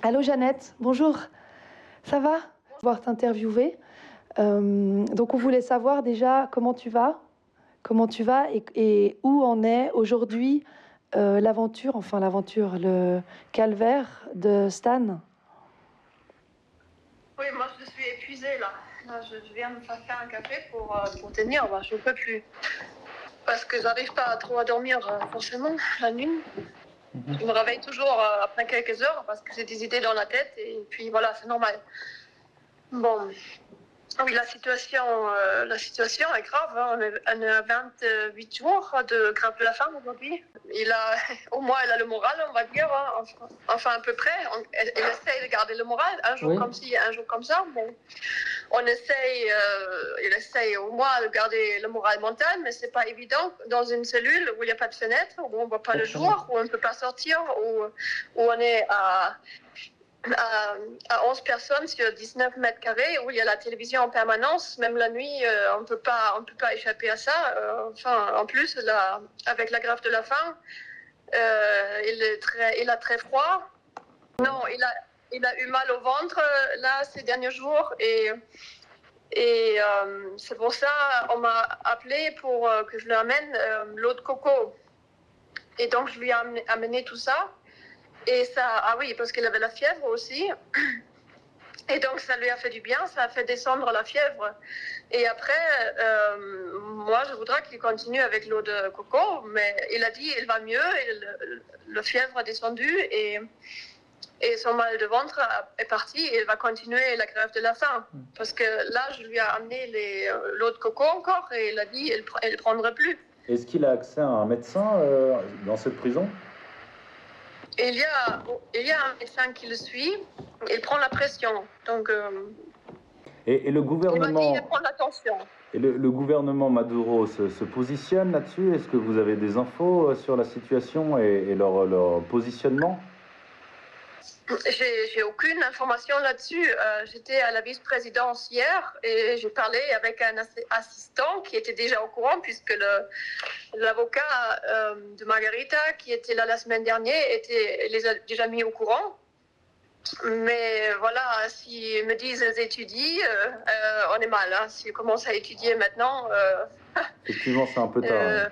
Allô Jeannette, bonjour, ça va? Pouvoir t'interviewer. Donc on voulait savoir déjà comment tu vas et où en est aujourd'hui l'aventure, le calvaire de Stan. Oui, moi je suis épuisée là. Là, je viens de me faire un café pour tenir, bah, je ne peux plus. Parce que j'arrive pas trop à dormir forcément la nuit. Je me réveille toujours après quelques heures parce que j'ai des idées dans la tête et puis voilà, c'est normal. Bon, oui, la situation est grave. Hein. On est à 28 jours de grève de la faim aujourd'hui. Au moins, elle a le moral, on va dire. Hein. Enfin, à peu près. Elle essaye de garder le moral, un jour comme ci, un jour comme ça. Mais il essaye au moins de garder le moral mental, mais c'est pas évident dans une cellule où il n'y a pas de fenêtre, où on ne voit pas le jour, où on ne peut pas sortir, où on est à 11 personnes sur 19 mètres carrés, où il y a la télévision en permanence. Même la nuit, on ne peut pas échapper à ça. En plus, avec la grève de la faim, il a très froid. Non, il a eu mal au ventre là ces derniers jours et c'est pour ça on m'a appelé pour que je lui amène l'eau de coco. Et donc je lui ai amené tout ça. Et ça, ah oui, parce qu'il avait la fièvre aussi. Et donc ça lui a fait du bien, ça a fait descendre la fièvre. Et après, moi je voudrais qu'il continue avec l'eau de coco, mais il a dit il va mieux, la fièvre a descendu et son mal de ventre est parti et il va continuer la grève de la faim. Parce que là, je lui ai amené l'eau de coco encore et il a dit qu'il ne prendrait plus. Est-ce qu'il a accès à un médecin dans cette prison ? Il y a un médecin qui le suit, il prend la pression. Donc, et le gouvernement, il m'a dit il prend l'attention. Et le gouvernement Maduro se positionne là-dessus ? Est-ce que vous avez des infos sur la situation et leur positionnement ? J'ai aucune information là-dessus. J'étais à la vice-présidence hier et j'ai parlé avec un assistant qui était déjà au courant puisque l'avocat de Margarita qui était là la semaine dernière les a déjà mis au courant. Mais voilà, s'ils me disent qu'ils étudient, on est mal. Hein. S'ils commencent à étudier maintenant... Effectivement, c'est un peu tard.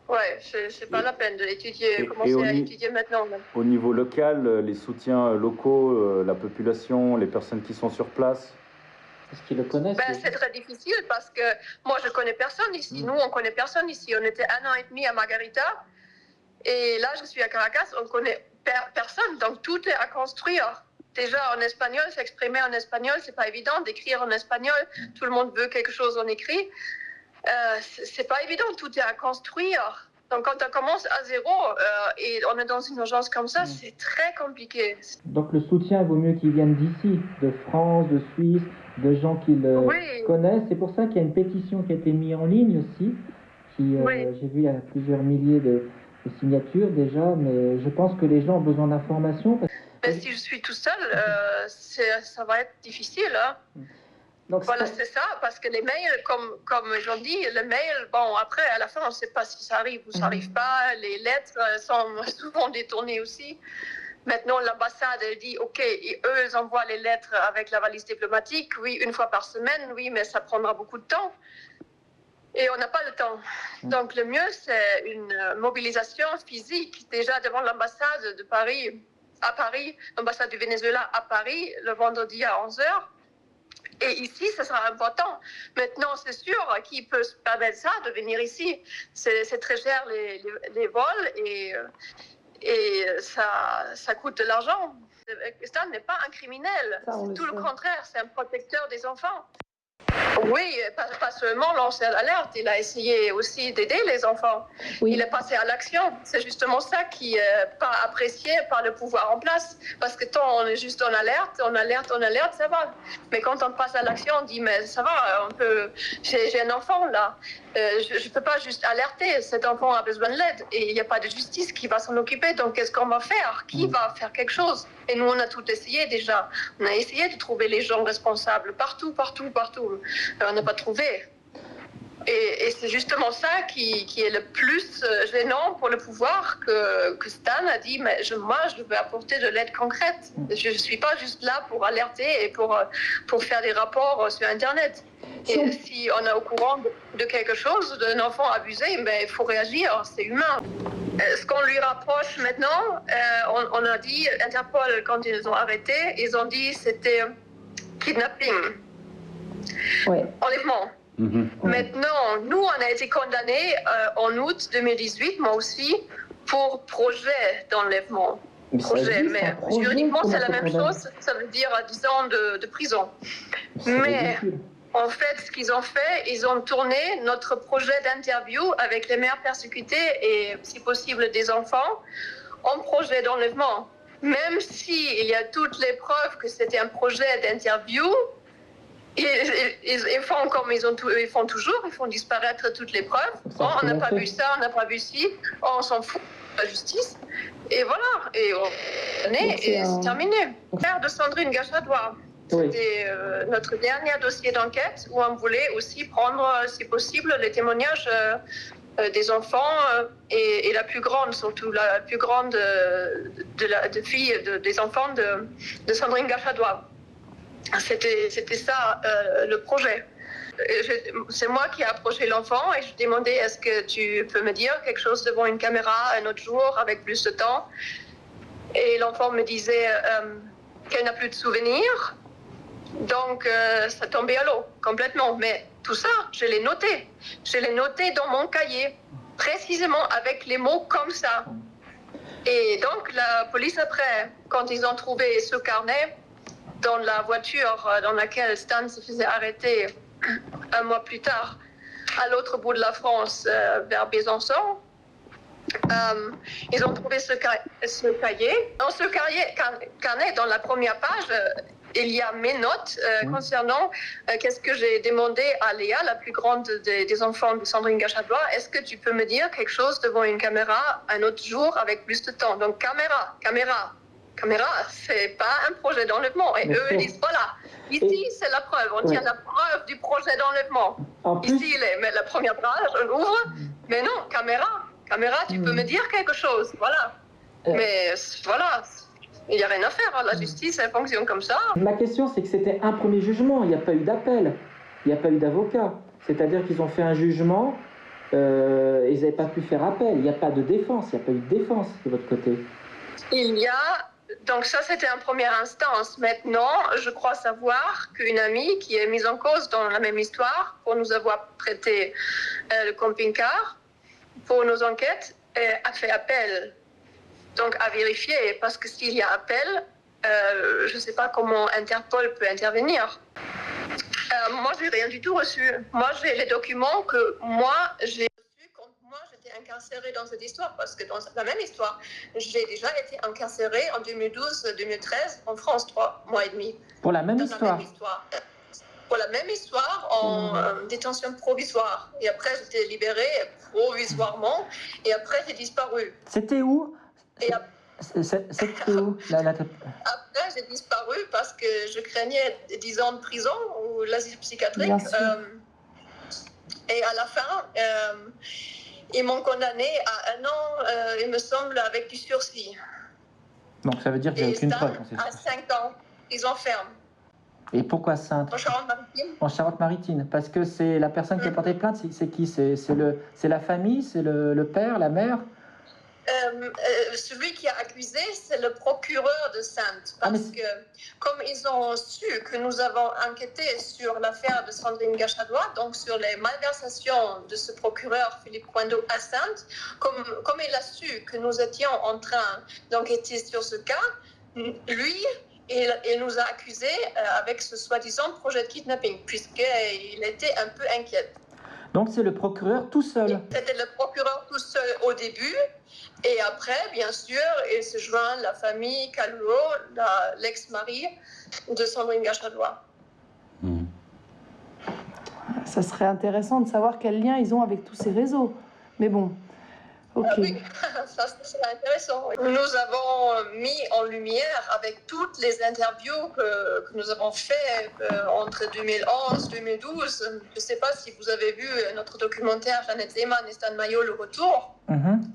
Ouais, c'est pas la peine d'étudier, commencer à étudier maintenant. Même. Au niveau local, les soutiens locaux, la population, les personnes qui sont sur place, est-ce qu'ils le connaissent? C'est très difficile parce que moi, je connais personne ici. Nous, on connaît personne ici. On était 1 an et demi à Margarita. Et là, je suis à Caracas, on connaît personne. Donc, tout est à construire. Déjà, en espagnol, s'exprimer en espagnol, c'est pas évident. D'écrire en espagnol, tout le monde veut quelque chose en écrit. C'est pas évident, tout est à construire. Donc quand on commence à zéro et on est dans une urgence comme ça, c'est très compliqué. Donc le soutien vaut mieux qu'il vienne d'ici, de France, de Suisse, de gens qui le connaissent. C'est pour ça qu'il y a une pétition qui a été mise en ligne aussi. J'ai vu il y a plusieurs milliers de signatures déjà, mais je pense que les gens ont besoin d'informations. Mais si je suis tout seul, ça va être difficile. Hein. Donc, voilà, c'est ça, parce que les mails, comme j'en dis, les mails, bon, après, à la fin, on ne sait pas si ça arrive ou ça n'arrive pas. Les lettres sont souvent détournées aussi. Maintenant, l'ambassade, elle dit, OK, et eux, ils envoient les lettres avec la valise diplomatique, oui, 1 fois par semaine, oui, mais ça prendra beaucoup de temps. Et on n'a pas le temps. Donc, le mieux, c'est une mobilisation physique, déjà devant l'ambassade de Paris, à Paris, l'ambassade du Venezuela à Paris, le vendredi à 11h. Et ici, ça sera important. Maintenant, c'est sûr, qui peut se permettre ça, de venir ici? C'est très cher les vols et ça coûte de l'argent. Stan n'est pas un criminel. C'est tout le contraire, c'est un protecteur des enfants. Oui, pas seulement lancer l'alerte, il a essayé aussi d'aider les enfants. Oui. Il est passé à l'action. C'est justement ça qui n'est pas apprécié par le pouvoir en place. Parce que tant on est juste en alerte, ça va. Mais quand on passe à l'action, on dit, mais ça va, j'ai un enfant là. Je ne peux pas juste alerter, cet enfant a besoin de l'aide. Et il n'y a pas de justice qui va s'en occuper. Donc qu'est-ce qu'on va faire? Qui va faire quelque chose? Et nous, on a tout essayé déjà. On a essayé de trouver les gens responsables partout. On n'a pas trouvé. Et c'est justement ça qui est le plus gênant pour le pouvoir, que Stan a dit, mais moi, je veux apporter de l'aide concrète. Je ne suis pas juste là pour alerter et pour faire des rapports sur Internet. Et si on est au courant de quelque chose, d'un enfant abusé, ben, il faut réagir, c'est humain. Ce qu'on lui rapproche maintenant, on a dit, Interpol, quand ils ont arrêté, ils ont dit que c'était kidnapping, enlèvement. Maintenant, nous, on a été condamnés en août 2018, moi aussi, pour projet d'enlèvement. Projet, mais juridiquement, c'est la même chose, ça veut dire 10 ans de prison. Mais en fait, ce qu'ils ont fait, ils ont tourné notre projet d'interview avec les mères persécutées et, si possible, des enfants, en projet d'enlèvement. Même s'il y a toutes les preuves que c'était un projet d'interview, ils font comme ils font toujours, ils font disparaître toutes les preuves. Oh, on n'a pas vu ça, on n'a pas vu ci, oh, on s'en fout de la justice. Et voilà, et c'est terminé. Père de Sandrine Gachatois, c'était notre dernier dossier d'enquête où on voulait aussi prendre, si possible, les témoignages des enfants et la plus grande, surtout la plus grande de fille des enfants de Sandrine Gachatois. C'était ça le projet. C'est moi qui ai approché l'enfant et je demandais est-ce que tu peux me dire quelque chose devant une caméra un autre jour avec plus de temps. Et l'enfant me disait qu'elle n'a plus de souvenirs. Donc ça tombait à l'eau complètement. Mais tout ça, je l'ai noté. Je l'ai noté dans mon cahier, précisément avec les mots comme ça. Et donc la police après, quand ils ont trouvé ce carnet, dans la voiture dans laquelle Stan se faisait arrêter un mois plus tard, à l'autre bout de la France, vers Besançon, ils ont trouvé ce cahier. Dans ce carnet, dans la première page, il y a mes notes concernant qu'est-ce que j'ai demandé à Léa, la plus grande des enfants de Sandrine Gachatois. Est-ce que tu peux me dire quelque chose devant une caméra un autre jour avec plus de temps? Donc caméra, c'est pas un projet d'enlèvement. Et eux disent, voilà, ici c'est la preuve, on tient la preuve du projet d'enlèvement. Ici il est, mais la première page, on ouvre, mais non, caméra, tu peux me dire quelque chose, voilà. Mais voilà, il n'y a rien à faire, hein. La justice, elle fonctionne comme ça. Ma question, c'est que c'était un premier jugement, il n'y a pas eu d'appel, il n'y a pas eu d'avocat. C'est-à-dire qu'ils ont fait un jugement, ils n'avaient pas pu faire appel, il n'y a pas de défense, il n'y a pas eu de défense de votre côté. Donc ça, c'était en première instance. Maintenant, je crois savoir qu'une amie qui est mise en cause dans la même histoire pour nous avoir prêté le camping-car pour nos enquêtes a fait appel. Donc à vérifier, parce que s'il y a appel, je ne sais pas comment Interpol peut intervenir. Moi, je n'ai rien du tout reçu. Moi, j'ai les documents que j'ai incarcérée dans cette histoire, parce que dans la même histoire, j'ai déjà été incarcérée en 2012-2013 en France, 3 mois et demi. Pour la même histoire. Pour la même histoire, en détention provisoire. Et après, j'étais libérée provisoirement, et après, j'ai disparu. C'était où? C'était où Après, j'ai disparu parce que je craignais 10 ans de prison ou l'asile psychiatrique. Et à la fin, ils m'ont condamné à 1 an, il me semble, avec du sursis. Donc ça veut dire qu'il n'y a aucune preuve. À 5 ans, ils enferment. Et pourquoi Sainte? En Charente-Maritime. En Charente-Maritime. Parce que c'est la personne qui a porté plainte, c'est qui? C'est la famille? C'est le père, la mère? Celui qui a accusé, c'est le procureur de Sainte. Parce que, comme ils ont su que nous avons enquêté sur l'affaire de Sandrine Gachatois, donc sur les malversations de ce procureur Philippe Coindeau à Sainte, comme il a su que nous étions en train d'enquêter sur ce cas, lui, il nous a accusés avec ce soi-disant projet de kidnapping, puisqu'il était un peu inquiet. Donc c'est le procureur tout seul. C'était le procureur tout seul au début. Et après, bien sûr, il se joint la famille Calulo, l'ex-mari de Sandrine Gachatois. Ça serait intéressant de savoir quel lien ils ont avec tous ces réseaux. Mais bon, Oui, ça c'est intéressant. Nous avons mis en lumière avec toutes les interviews que nous avons faites entre 2011 et 2012. Je ne sais pas si vous avez vu notre documentaire Jeannette Lehmann et Stan Mayo, Le Retour.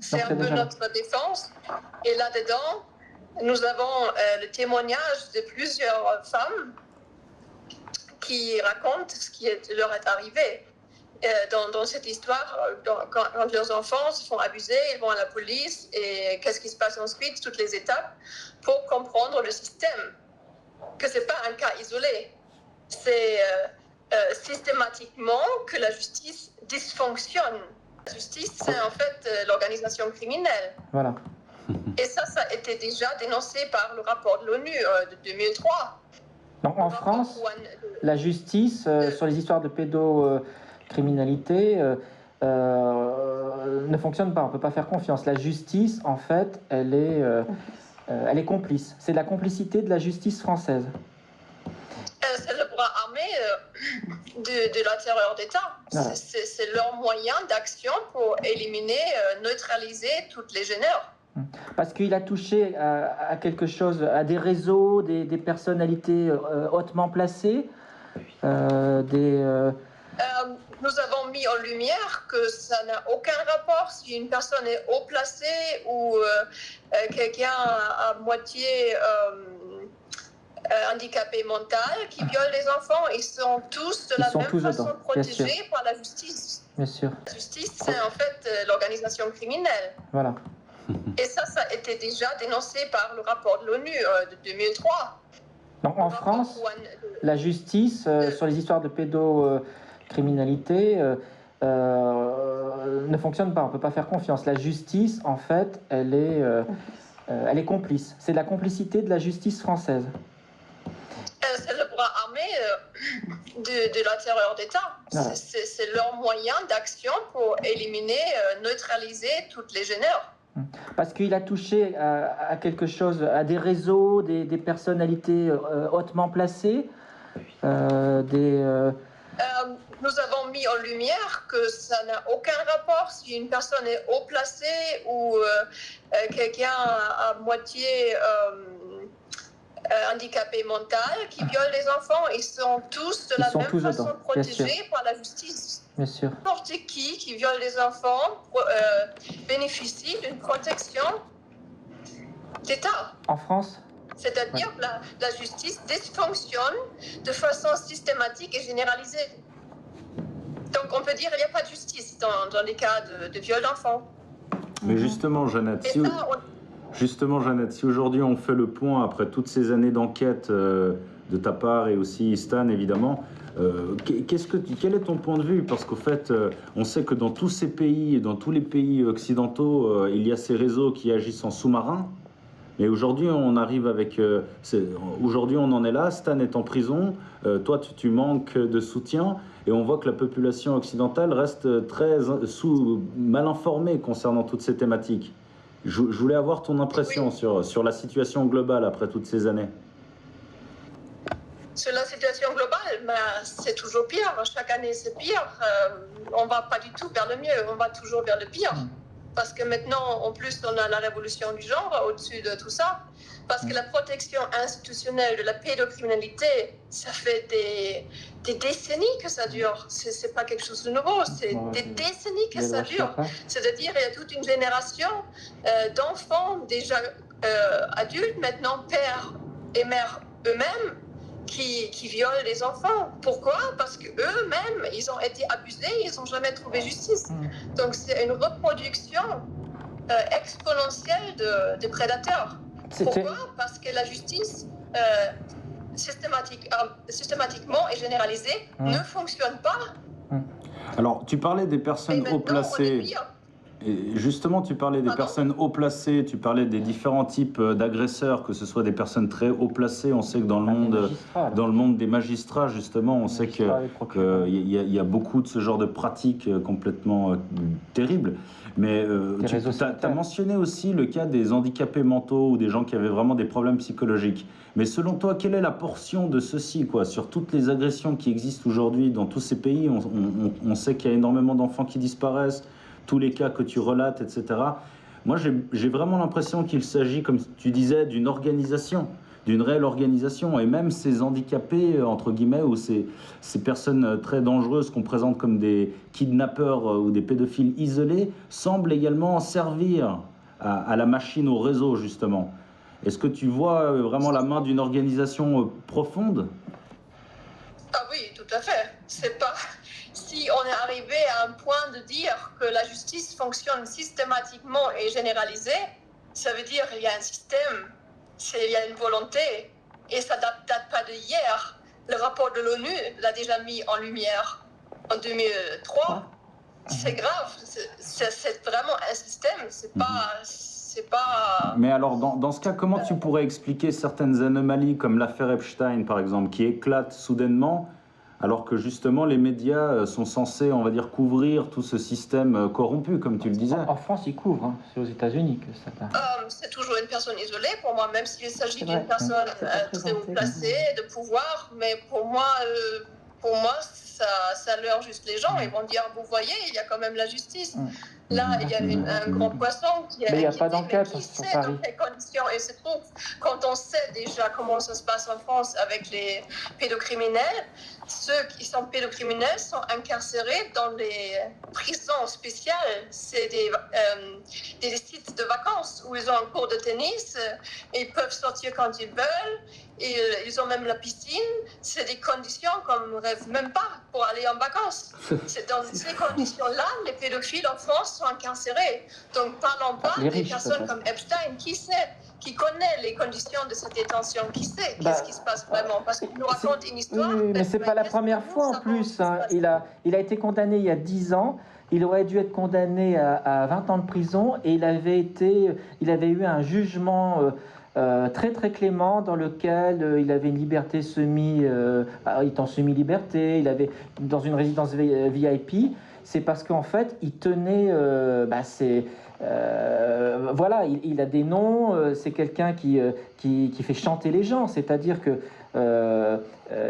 C'est un peu notre défense. Et là-dedans, nous avons le témoignage de plusieurs femmes qui racontent ce qui leur est arrivé. Dans cette histoire, quand leurs enfants se font abuser, ils vont à la police et qu'est-ce qui se passe ensuite, toutes les étapes, pour comprendre le système. Que ce n'est pas un cas isolé. C'est systématiquement que la justice dysfonctionne. La justice, c'est en fait l'organisation criminelle. Voilà. Et ça a été déjà dénoncé par le rapport de l'ONU de 2003. Donc, en France, la justice, sur les histoires de pédocriminalité, ne fonctionne pas. On ne peut pas faire confiance. La justice, en fait, elle est complice. C'est de la complicité de la justice française. C'est le bras armé de la terreur d'État. Voilà. C'est leur moyen d'action pour éliminer, neutraliser toutes les gêneurs. Parce qu'il a touché à quelque chose, à des réseaux, des personnalités hautement placées, Nous avons mis en lumière que ça n'a aucun rapport si une personne est haut placée ou quelqu'un à moitié handicapé mental qui viole les enfants. Ils sont tous de la même façon protégés par la justice. Bien sûr. La justice, c'est en fait l'organisation criminelle. Voilà. Et ça a été déjà dénoncé par le rapport de l'ONU de 2003. Donc, en France, la justice, sur les histoires de pédocriminalité, ne fonctionne pas. On ne peut pas faire confiance. La justice, en fait, elle est complice. C'est de la complicité de la justice française. C'est le bras armé de la terreur d'État. Voilà. C'est leur moyen d'action pour éliminer, neutraliser toutes les gêneurs. Parce qu'il a touché à quelque chose, à des réseaux, des personnalités hautement placées, Nous avons mis en lumière que ça n'a aucun rapport si une personne est haut placée ou quelqu'un à moitié handicapé mental qui viole les enfants. Ils sont tous de la même façon protégés par la justice. Bien sûr. N'importe qui viole les enfants bénéficie d'une protection d'État. En France ? C'est-à-dire que la justice dysfonctionne de façon systématique et généralisée. Donc on peut dire qu'il n'y a pas de justice dans les cas de viol d'enfants. Mais justement, Jeannette, si aujourd'hui on fait le point après toutes ces années d'enquête de ta part et aussi Stan évidemment, quel est ton point de vue? Parce qu'au fait, on sait que dans tous ces pays, dans tous les pays occidentaux, il y a ces réseaux qui agissent en sous-marin. Et aujourd'hui, on arrive avec... aujourd'hui, on en est là, Stan est en prison, toi, tu manques de soutien, et on voit que la population occidentale reste très mal informée concernant toutes ces thématiques. Je voulais avoir ton impression sur la situation globale après toutes ces années. Sur la situation globale, c'est toujours pire. Chaque année, c'est pire. On ne va pas du tout vers le mieux, on va toujours vers le pire. Parce que maintenant, en plus, on a la révolution du genre au-dessus de tout ça. Parce que la protection institutionnelle de la pédocriminalité, ça fait des décennies que ça dure. C'est pas quelque chose de nouveau, c'est des décennies que ça dure. C'est-à-dire qu'il y a toute une génération d'enfants déjà adultes, maintenant pères et mères eux-mêmes, qui violent les enfants. Pourquoi? Parce qu'eux-mêmes, ils ont été abusés, ils n'ont jamais trouvé justice. Donc c'est une reproduction exponentielle de prédateurs. Pourquoi? Parce que la justice systématiquement et généralisée ne fonctionne pas. Alors, tu parlais des personnes haut placées. Et justement, tu parlais des personnes haut placées, tu parlais des différents types d'agresseurs, que ce soit des personnes très haut placées. On sait que dans le monde des magistrats, justement, on sait qu'il y a beaucoup de ce genre de pratiques complètement terribles. Mais tu as mentionné aussi le cas des handicapés mentaux ou des gens qui avaient vraiment des problèmes psychologiques. Mais selon toi, quelle est la portion de ceci, quoi, sur toutes les agressions qui existent aujourd'hui dans tous ces pays? On sait qu'il y a énormément d'enfants qui disparaissent. tous les cas que tu relates, etc. Moi, j'ai vraiment l'impression qu'il s'agit, comme tu disais, d'une organisation, d'une réelle organisation. Et même ces handicapés, entre guillemets, ou ces personnes très dangereuses qu'on présente comme des kidnappeurs ou des pédophiles isolés, semblent également servir à la machine, au réseau, justement. Est-ce que tu vois vraiment la main d'une organisation profonde? Ah oui, tout à fait. C'est pas... Si on est arrivé à un point de dire que la justice fonctionne systématiquement et généralisée, ça veut dire qu'il y a un système, il y a une volonté, et ça ne date pas d'hier. Le rapport de l'ONU l'a déjà mis en lumière en 2003. C'est grave, c'est vraiment un système, c'est pas... Mais alors, dans ce cas, comment tu pourrais expliquer certaines anomalies, comme l'affaire Epstein, par exemple, qui éclatent soudainement, alors que justement les médias sont censés, on va dire, couvrir tout ce système corrompu, comme tu le disais? En France, ils couvrent, hein. C'est aux États-Unis que ça part. C'est toujours une personne isolée pour moi, même s'il s'agit d'une personne très haut placée, de pouvoir, mais pour moi ça leurre juste les gens. Ils vont dire, vous voyez, il y a quand même la justice. Là, il y a un grand poisson qui est mais il n'y a pas d'enquête sur Paris. Dans quelles conditions. Et c'est tout. Quand on sait déjà comment ça se passe en France avec les pédocriminels, ceux qui sont pédocriminels sont incarcérés dans des prisons spéciales. C'est des sites de vacances où ils ont un cours de tennis, ils peuvent sortir quand ils veulent, et ils ont même la piscine. C'est des conditions qu'on ne rêve même pas pour aller en vacances. C'est dans ces conditions-là, les pédophiles en France sont incarcérés. Donc parlons pas des personnes comme Epstein. Qui sait, qui connaît les conditions de cette détention? Qui sait qu'est-ce qui se passe vraiment? Parce qu'il nous raconte une histoire. Oui, mais c'est pas la première fois en plus. Hein. Il a été condamné il y a 10 ans. Il aurait dû être condamné à 20 ans de prison et il avait eu un jugement très très clément dans lequel il avait une liberté il était en semi-liberté, il avait dans une résidence VIP. C'est parce qu'en fait, il tenait, voilà, il a des noms. C'est quelqu'un qui fait chanter les gens, c'est-à-dire que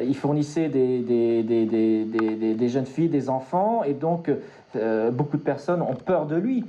il fournissait des jeunes filles, des enfants, et donc beaucoup de personnes ont peur de lui.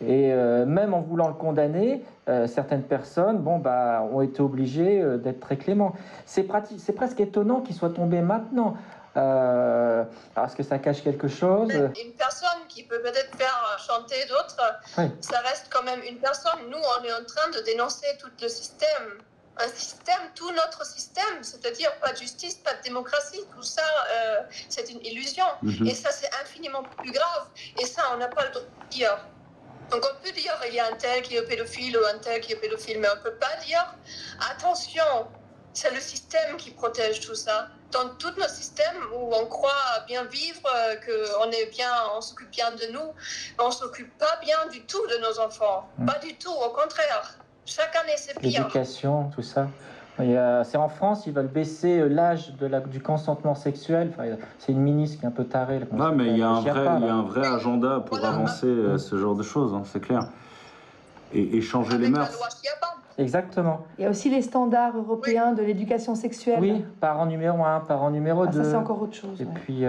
Et même en voulant le condamner, certaines personnes ont été obligées d'être très cléments. C'est presque étonnant qu'il soit tombé maintenant. Est-ce que ça cache quelque chose? Une personne qui peut peut-être faire chanter d'autres, oui. Ça reste quand même une personne. Nous, on est en train de dénoncer tout le système. Un système, tout notre système, c'est-à-dire pas de justice, pas de démocratie, tout ça, c'est une illusion. Et ça, c'est infiniment plus grave. Et ça, on n'a pas le droit de dire. Donc on peut dire il y a un tel qui est pédophile ou un tel qui est pédophile, mais on ne peut pas dire attention, c'est le système qui protège tout ça. Dans tous nos systèmes où on croit bien vivre, on s'occupe bien de nous, on ne s'occupe pas bien du tout de nos enfants. Pas du tout, au contraire. Chaque année, c'est pire. L'éducation, tout ça. C'est en France, ils veulent baisser l'âge du consentement sexuel. Enfin, c'est une ministre qui est un peu tarée. Non, mais il y a un vrai agenda pour avancer ce genre de choses, hein, c'est clair. Et changer les mœurs. Exactement. Il y a aussi les standards européens de l'éducation sexuelle. Oui, parent numéro 1, parent numéro 2. Ça, c'est encore autre chose. Et puis,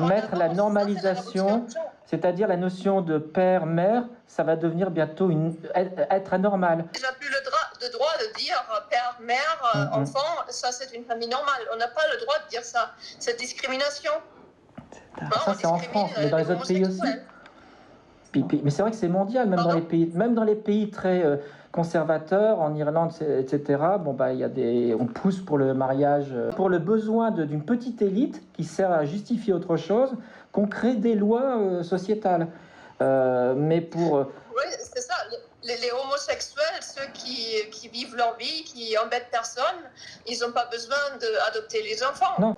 mettre la normalisation, c'est-à-dire la notion de père-mère, ça va devenir bientôt être anormal. On n'a plus le droit de dire père, mère, enfant, ça c'est une famille normale. On n'a pas le droit de dire ça. C'est discrimination. Ça, c'est en France, mais dans les autres pays aussi. Mais c'est vrai que c'est mondial, même dans les pays très conservateurs, en Irlande, etc. On pousse pour le mariage, pour le besoin d'une petite élite qui sert à justifier autre chose, qu'on crée des lois sociétales. Mais pour... Oui, c'est ça. Les homosexuels, ceux qui vivent leur vie, qui embêtent personne, ils n'ont pas besoin d'adopter les enfants. Non.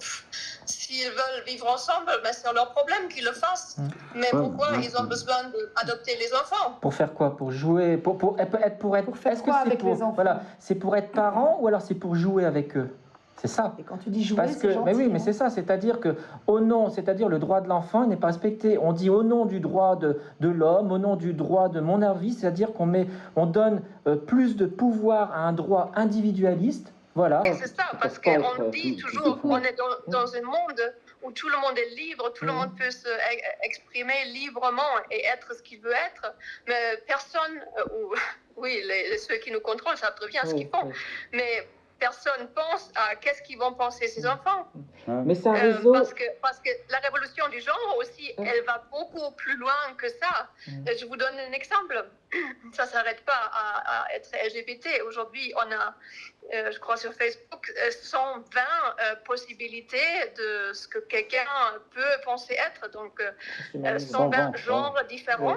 S'ils veulent vivre ensemble, c'est leur problème qu'ils le fassent. Mais pourquoi ils ont besoin d'adopter les enfants? Pour faire quoi? Pour jouer? Pour faire quoi avec les enfants? Voilà, c'est pour être parent ou alors c'est pour jouer avec eux? C'est ça. Et quand tu dis jouer, c'est gentil. Mais oui, mais c'est ça. C'est-à-dire que le droit de l'enfant n'est pas respecté. On dit au nom du droit de l'homme, au nom du droit de mon avis, c'est-à-dire qu'on donne plus de pouvoir à un droit individualiste. Voilà. Et c'est ça, parce qu'on dit toujours qu'on est dans un monde où tout le monde est libre, tout le monde peut exprimer librement et être ce qu'il veut être, mais personne, oui, ceux qui nous contrôlent savent très bien ce qu'ils font, mais personne pense à qu'est-ce qu'ils vont penser ces enfants. Mais c'est un réseau... parce que la révolution du genre aussi, elle va beaucoup plus loin que ça. Je vous donne un exemple. Ça ne s'arrête pas à être LGBT. Aujourd'hui, on a, je crois sur Facebook, 120 possibilités de ce que quelqu'un peut penser être. Donc, 120 genres différents.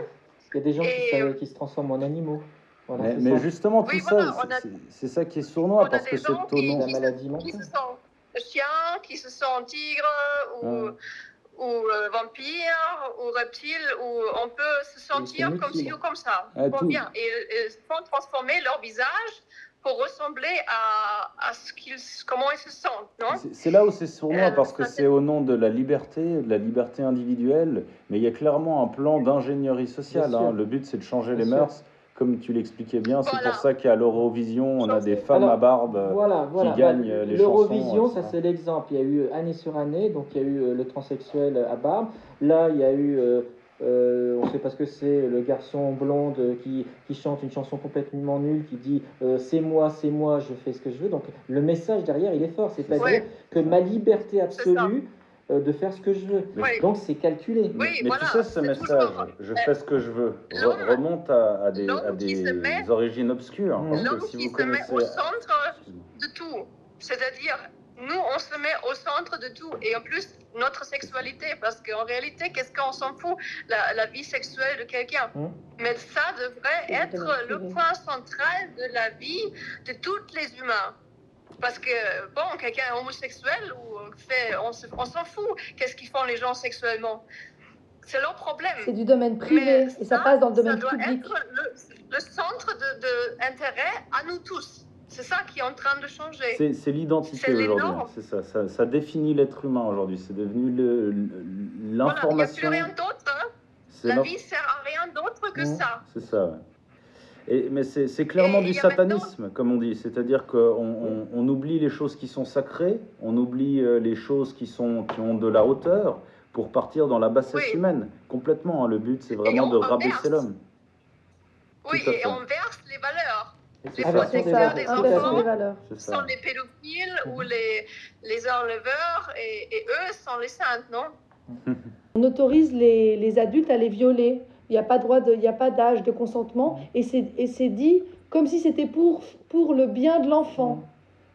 Il y a des gens qui se transforment en animaux. Voilà, mais justement, tout ça, c'est ça qui est sournois, parce que c'est au nom de la maladie mentale. Qui se sentent chiens, qui se sentent tigres, ou vampires, ou reptiles, où on peut se sentir comme ci ou comme ça. Bien. Et ils vont transformer leur visage pour ressembler à comment ils se sentent, non? C'est là où c'est sournois, parce que c'est au nom de la liberté individuelle, mais il y a clairement un plan d'ingénierie sociale. Hein. Le but, c'est de changer les mœurs. Comme tu l'expliquais bien, c'est pour ça qu'à l'Eurovision, on a des femmes à barbe qui gagnent les chansons. L'Eurovision, ça c'est l'exemple. Il y a eu année sur année, donc il y a eu le transsexuel à barbe. Là, il y a eu, on ne sait pas ce que c'est, le garçon blonde qui chante une chanson complètement nulle, qui dit c'est moi, je fais ce que je veux. Donc le message derrière, il est fort. C'est-à-dire que ma liberté absolue, de faire ce que je veux. Donc c'est calculé. Oui, mais tu sais, ce message, je fais ce que je veux, remonte à des origines obscures. L'homme qui se met au centre de tout. C'est-à-dire, nous, on se met au centre de tout. Et en plus, notre sexualité, parce qu'en réalité, qu'est-ce qu'on s'en fout, la vie sexuelle de quelqu'un. Mais ça devrait être le point central de la vie de tous les humains. Parce que, bon, quelqu'un est homosexuel, on s'en fout. Qu'est-ce qu'ils font les gens sexuellement? C'est leur problème. C'est du domaine privé, et ça passe dans le domaine public. Ça doit être le centre d'intérêt à nous tous. C'est ça qui est en train de changer. C'est l'identité aujourd'hui. C'est ça. Ça définit l'être humain aujourd'hui. C'est devenu l'information. Il n'y a plus rien d'autre. Hein. La vie ne sert à rien d'autre que ça. C'est ça, ouais. Mais c'est clairement du satanisme, comme on dit. C'est-à-dire qu'on oublie les choses qui sont sacrées, on oublie les choses qui ont de la hauteur pour partir dans la bassesse humaine. Complètement. Hein. Le but, c'est vraiment de rabaisser l'homme. Oui, et on verse les valeurs. Les protecteurs des enfants sont les pédophiles ou les enleveurs, et eux sont les saintes, non? On autorise les adultes à les violer. Il n'y a pas d'âge de consentement, et c'est dit comme si c'était pour le bien de l'enfant.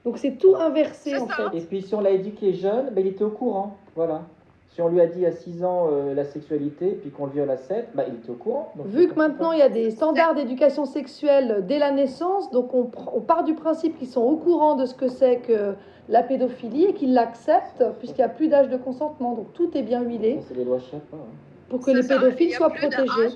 Donc c'est tout inversé en fait. Et puis si on l'a éduqué jeune, il était au courant. Voilà. Si on lui a dit à 6 ans la sexualité, puis qu'on le viole à 7, il était au courant. Donc vu que maintenant il y a des standards d'éducation sexuelle dès la naissance, donc on part du principe qu'ils sont au courant de ce que c'est que la pédophilie et qu'ils l'acceptent, puisqu'il n'y a plus d'âge de consentement. Donc tout est bien huilé. C'est les lois Chiappa. Pour que les pédophiles soient protégés.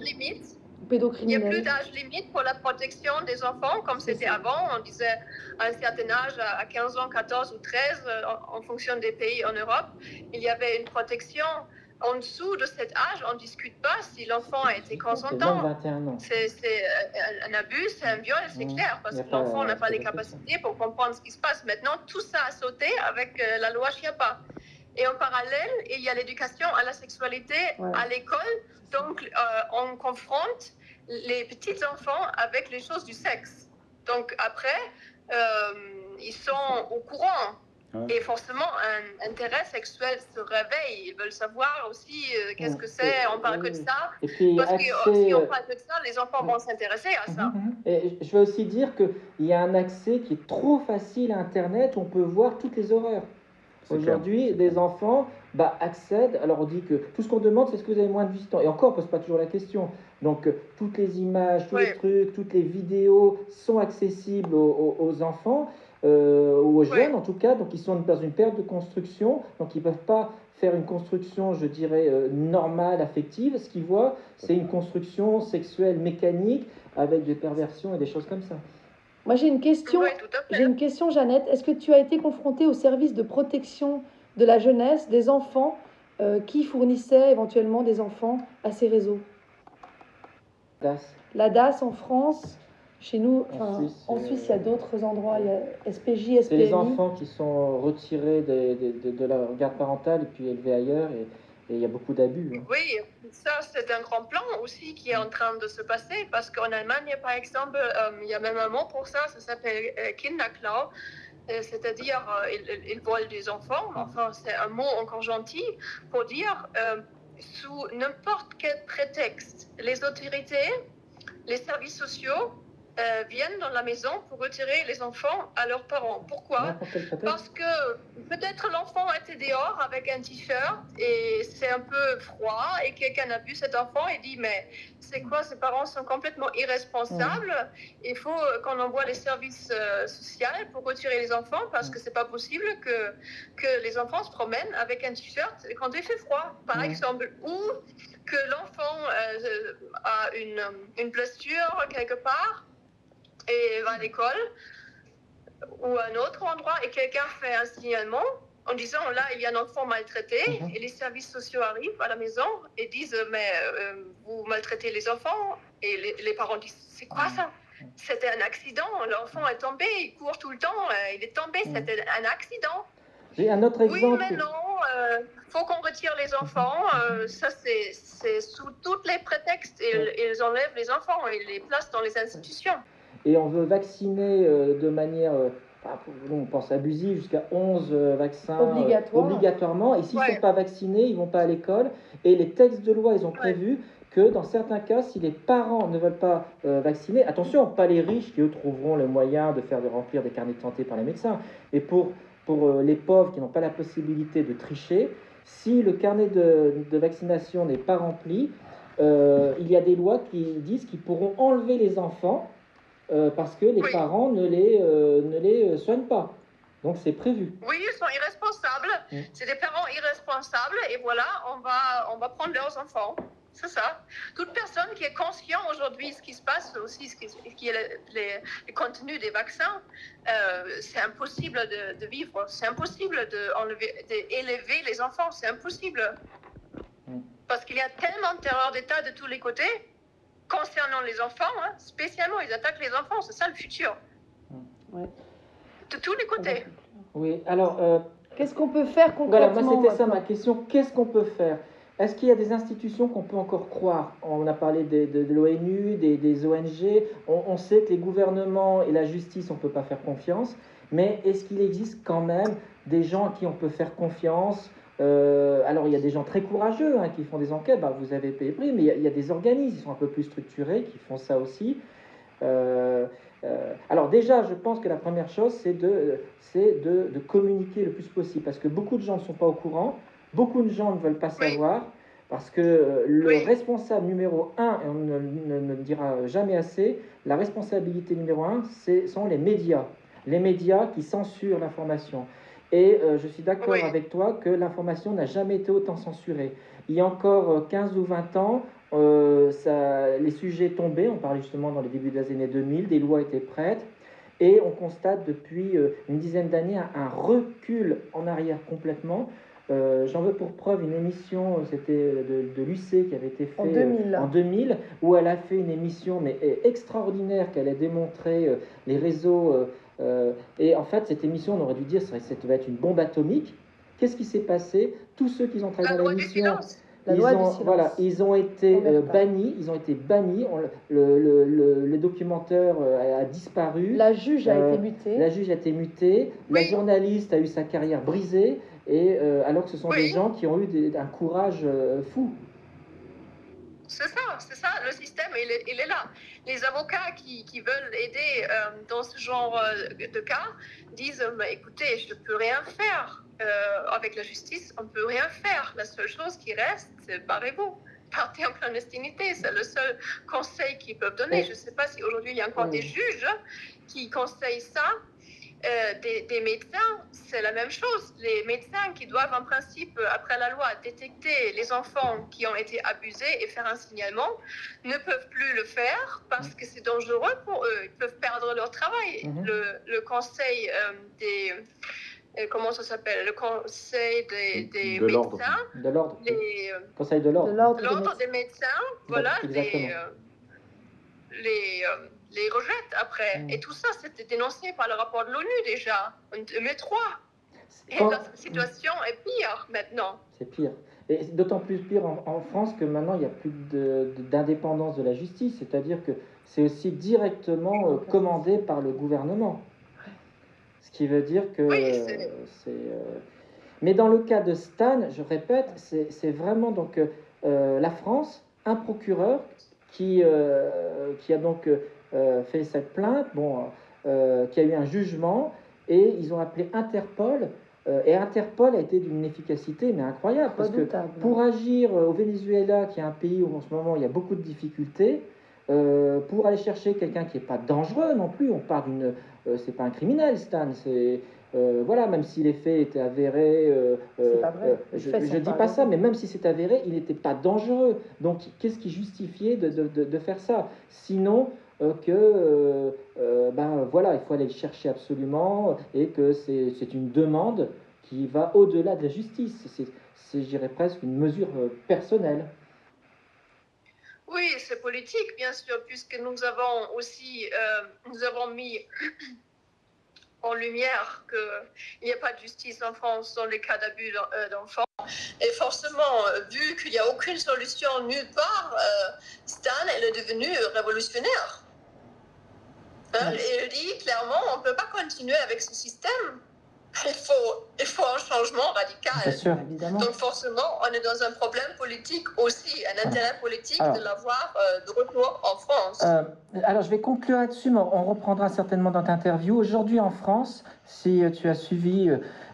Il n'y a plus d'âge limite pour la protection des enfants, comme c'était avant. On disait à un certain âge, à 15 ans, 14 ou 13, en fonction des pays en Europe, il y avait une protection. En dessous de cet âge, on ne discute pas si l'enfant a été consentant. C'est un abus, c'est un viol, c'est clair, parce que l'enfant n'a pas les capacités pour comprendre ce qui se passe. Maintenant, tout ça a sauté avec la loi Chiappa. Et en parallèle, il y a l'éducation à la sexualité à l'école. Donc, on confronte les petits enfants avec les choses du sexe. Donc, après, ils sont au courant. Et forcément, un intérêt sexuel se réveille. Ils veulent savoir aussi qu'est-ce que c'est. On parle que de ça. Et puis, parce que si on parle que de ça, les enfants vont s'intéresser à ça. Et je veux aussi dire qu'il y a un accès qui est trop facile à Internet. On peut voir toutes les horreurs. Aujourd'hui, des enfants accèdent. Alors, on dit que tout ce qu'on demande, c'est ce que vous avez moins de 8 ans. Et encore, on ne pose pas toujours la question. Donc, toutes les images, tous les trucs, toutes les vidéos sont accessibles aux enfants, ou aux jeunes en tout cas. Donc, ils sont dans une période de construction. Donc, ils ne peuvent pas faire une construction, je dirais, normale, affective. Ce qu'ils voient, c'est une construction sexuelle mécanique avec des perversions et des choses comme ça. Moi, j'ai une question, Jeannette. Est-ce que tu as été confrontée au service de protection de la jeunesse, des enfants, qui fournissait éventuellement des enfants à ces réseaux? DAS. La DAS en France, Chez nous, en Suisse, il y a d'autres endroits, il y a SPJ, SPMI. C'est les enfants qui sont retirés de leur garde parentale et puis élevés ailleurs, et il y a beaucoup d'abus. Oui, ça c'est un grand plan aussi qui est en train de se passer, parce qu'en Allemagne, par exemple, il y a même un mot pour ça, ça s'appelle Kinderklau, c'est-à-dire ils volent des enfants. Enfin, c'est un mot encore gentil pour dire sous n'importe quel prétexte, les autorités, les services sociaux viennent dans la maison pour retirer les enfants à leurs parents. Pourquoi? Parce que peut-être l'enfant était dehors avec un t-shirt et c'est un peu froid et quelqu'un a vu cet enfant et dit mais c'est quoi, ses parents sont complètement irresponsables, il faut qu'on envoie les services sociaux pour retirer les enfants parce que c'est pas possible que les enfants se promènent avec un t-shirt quand il fait froid, par exemple, ou que l'enfant a une blessure quelque part et va à l'école ou à un autre endroit et quelqu'un fait un signalement en disant là il y a un enfant maltraité et les services sociaux arrivent à la maison et disent mais vous maltraitez les enfants et les parents disent c'est quoi ça? C'était un accident, l'enfant est tombé, il court tout le temps, il est tombé, c'était un accident. J'ai un autre exemple. Oui, mais non, faut qu'on retire les enfants. Ça, c'est sous tous les prétextes. Ils enlèvent les enfants et les placent dans les institutions. Et on veut vacciner de manière, on pense abusive, jusqu'à 11 vaccins obligatoirement. Et s'ils ne sont pas vaccinés, ils ne vont pas à l'école. Et les textes de loi, ils ont prévu que dans certains cas, si les parents ne veulent pas vacciner, attention, pas les riches qui, eux, trouveront le moyen de remplir des carnets de santé par les médecins. Et pour les pauvres qui n'ont pas la possibilité de tricher, si le carnet de vaccination n'est pas rempli, il y a des lois qui disent qu'ils pourront enlever les enfants parce que les parents ne les soignent pas. Donc c'est prévu. Oui, ils sont irresponsables. C'est des parents irresponsables et voilà, on va prendre leurs enfants. C'est ça. Toute personne qui est conscient aujourd'hui de ce qui se passe aussi, ce qui est le contenu des vaccins, c'est impossible de vivre. C'est impossible d'élever les enfants. C'est impossible. Parce qu'il y a tellement de terreur d'État de tous les côtés concernant les enfants. Spécialement, ils attaquent les enfants. C'est ça le futur. De tous les côtés. Oui, alors... qu'est-ce qu'on peut faire concrètement? Voilà, moi c'était ça ma question. Qu'est-ce qu'on peut faire? Est-ce qu'il y a des institutions qu'on peut encore croire? On a parlé de l'ONU, des ONG. On sait que les gouvernements et la justice, on ne peut pas faire confiance. Mais est-ce qu'il existe quand même des gens à qui on peut faire confiance? Alors, il y a des gens très courageux qui font des enquêtes. Vous avez payé prix, mais il y a des organismes qui sont un peu plus structurés, qui font ça aussi. Alors déjà, je pense que la première chose, c'est de communiquer le plus possible. Parce que beaucoup de gens ne sont pas au courant. Beaucoup de gens ne veulent pas savoir parce que le responsable numéro 1, et on ne le dira jamais assez, la responsabilité numéro 1, sont les médias. Les médias qui censurent l'information. Et je suis d'accord avec toi que l'information n'a jamais été autant censurée. Il y a encore 15 ou 20 ans, les sujets tombaient, on parlait justement dans les débuts des années 2000, des lois étaient prêtes. Et on constate depuis une dizaine d'années un recul en arrière complètement. J'en veux pour preuve une émission, c'était de l'UC qui avait été faite en 2000, où elle a fait une émission mais extraordinaire, qu'elle a démontré les réseaux. Et en fait, cette émission, on aurait dû dire que ça devait être une bombe atomique. Qu'est-ce qui s'est passé? Tous ceux qui ont travaillé dans l'émission, ils ont été bannis. Ils ont été bannis. Le documentaire a disparu. La juge a été mutée. La juge a été mutée. La journaliste a eu sa carrière brisée. Et alors que ce sont des gens qui ont eu un courage fou. C'est ça, le système, il est là. Les avocats qui veulent aider dans ce genre de cas disent mais écoutez, je ne peux rien faire. Avec la justice, on ne peut rien faire. La seule chose qui reste, c'est barrez-vous. Partez en clandestinité. C'est le seul conseil qu'ils peuvent donner. Je ne sais pas si aujourd'hui il y a encore des juges qui conseillent ça. Des médecins, c'est la même chose. Les médecins qui doivent en principe, après la loi, détecter les enfants qui ont été abusés et faire un signalement, ne peuvent plus le faire parce que c'est dangereux pour eux. Ils peuvent perdre leur travail. Le conseil des... comment ça s'appelle? Le conseil des médecins. De l'ordre. Conseil de l'ordre. L'ordre des médecins, voilà, les rejettent après. Et tout ça, c'était dénoncé par le rapport de l'ONU déjà, le 3. Et la situation est pire maintenant. C'est pire. Et d'autant plus pire en France que maintenant, il n'y a plus d'indépendance de la justice. C'est-à-dire que c'est aussi directement commandé par le gouvernement. Ce qui veut dire que mais dans le cas de Stan, je répète, c'est vraiment donc la France, un procureur qui a donc fait cette plainte, qui a eu un jugement, et ils ont appelé Interpol. Et Interpol a été d'une efficacité mais incroyable, parce que pour agir au Venezuela, qui est un pays où en ce moment il y a beaucoup de difficultés, pour aller chercher quelqu'un qui n'est pas dangereux non plus, on parle d'une... c'est pas un criminel, Stan, c'est... voilà, même si les faits étaient avérés, je dis pas ça, mais même si c'est avéré, il n'était pas dangereux. Donc, qu'est-ce qui justifiait de faire ça? Sinon, voilà, il faut aller le chercher absolument, et que c'est une demande qui va au-delà de la justice. C'est, je dirais, presque une mesure personnelle. Oui, c'est politique, bien sûr, puisque nous avons aussi mis en lumière qu'il n'y a pas de justice en France dans les cas d'abus d'enfants. Et forcément, vu qu'il n'y a aucune solution nulle part, Stan, elle est devenue révolutionnaire. Et il dit clairement, on ne peut pas continuer avec ce système. Il faut un changement radical. Bien sûr, évidemment. Donc forcément, on est dans un problème politique aussi, un intérêt politique de l'avoir de retour en France. Alors je vais conclure là-dessus, mais on reprendra certainement dans l'interview. Aujourd'hui en France, si tu as suivi,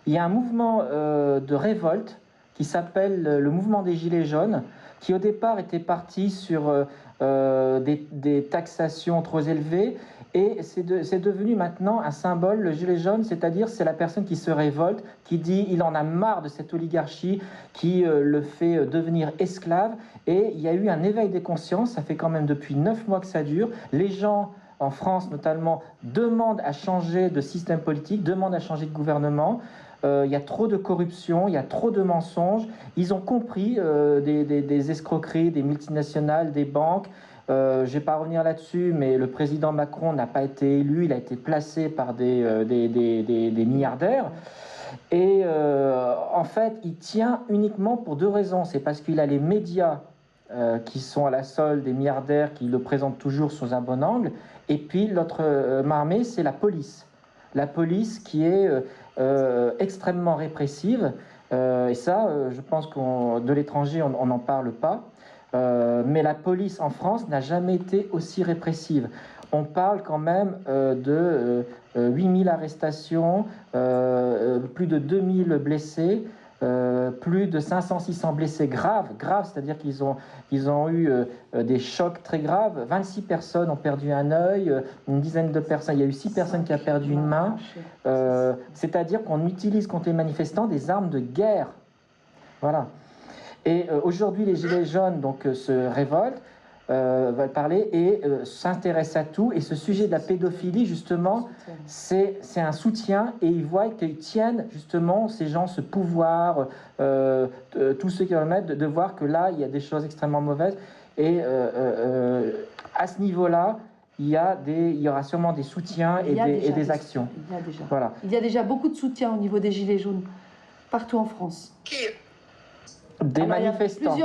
il y a un mouvement de révolte qui s'appelle le mouvement des Gilets jaunes, qui au départ était parti sur des taxations trop élevées. Et c'est devenu maintenant un symbole, le gilet jaune, c'est-à-dire c'est la personne qui se révolte, qui dit il en a marre de cette oligarchie qui le fait devenir esclave. Et il y a eu un éveil des consciences, ça fait quand même depuis 9 mois que ça dure. Les gens, en France notamment, demandent à changer de système politique, demandent à changer de gouvernement. Il y a trop de corruption, il y a trop de mensonges. Ils ont compris des escroqueries, des multinationales, des banques. Je ne vais pas revenir là-dessus, mais le président Macron n'a pas été élu, il a été placé par des milliardaires. Et en fait, il tient uniquement pour 2 raisons. C'est parce qu'il a les médias qui sont à la solde des milliardaires, qui le présentent toujours sous un bon angle. Et puis l'autre marmée, c'est la police. La police qui est extrêmement répressive. Et ça, je pense que de l'étranger, on n'en parle pas. Mais la police en France n'a jamais été aussi répressive. On parle quand même de 8000 arrestations, plus de 2000 blessés, plus de 500-600 blessés graves, c'est-à-dire qu'ils ont eu des chocs très graves. 26 personnes ont perdu un œil, une dizaine de personnes, il y a eu 6 personnes qui ont perdu une main. C'est-à-dire qu'on utilise contre les manifestants des armes de guerre. Voilà. Et aujourd'hui, les Gilets jaunes se révoltent, veulent parler et s'intéressent à tout. Et ce sujet de la pédophilie, justement, c'est un soutien. Et ils voient qu'ils tiennent, justement, ces gens, ce pouvoir, tous ceux qui remettent, de voir que là, il y a des choses extrêmement mauvaises. Et à ce niveau-là, il y aura sûrement des soutiens et des actions. Il y a déjà beaucoup de soutien au niveau des Gilets jaunes, partout en France. Des manifestants. Il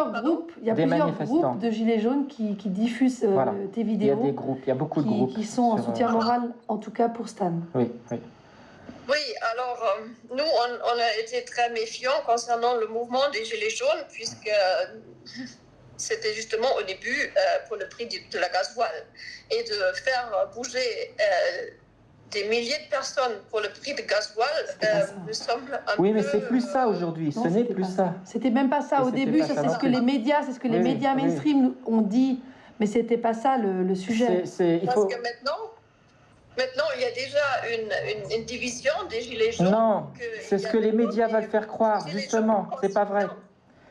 y a plusieurs groupes de Gilets jaunes qui diffusent tes vidéos. Il y a des groupes, il y a beaucoup de groupes. Qui sont en soutien moral, en tout cas pour Stan. Oui. Oui, alors nous, on a été très méfiants concernant le mouvement des Gilets jaunes, puisque c'était justement au début pour le prix de la gasoil. Et de faire bouger des milliers de personnes pour le prix de gasoil me semble un peu... Oui, mais c'est plus ça aujourd'hui, ce n'est plus ça. C'était même pas ça au début, c'est ce que les médias, mainstream ont dit, mais c'était pas ça le sujet. Parce que maintenant, il y a déjà une division des Gilets jaunes. Non, c'est ce que les médias veulent faire croire, justement, c'est pas vrai.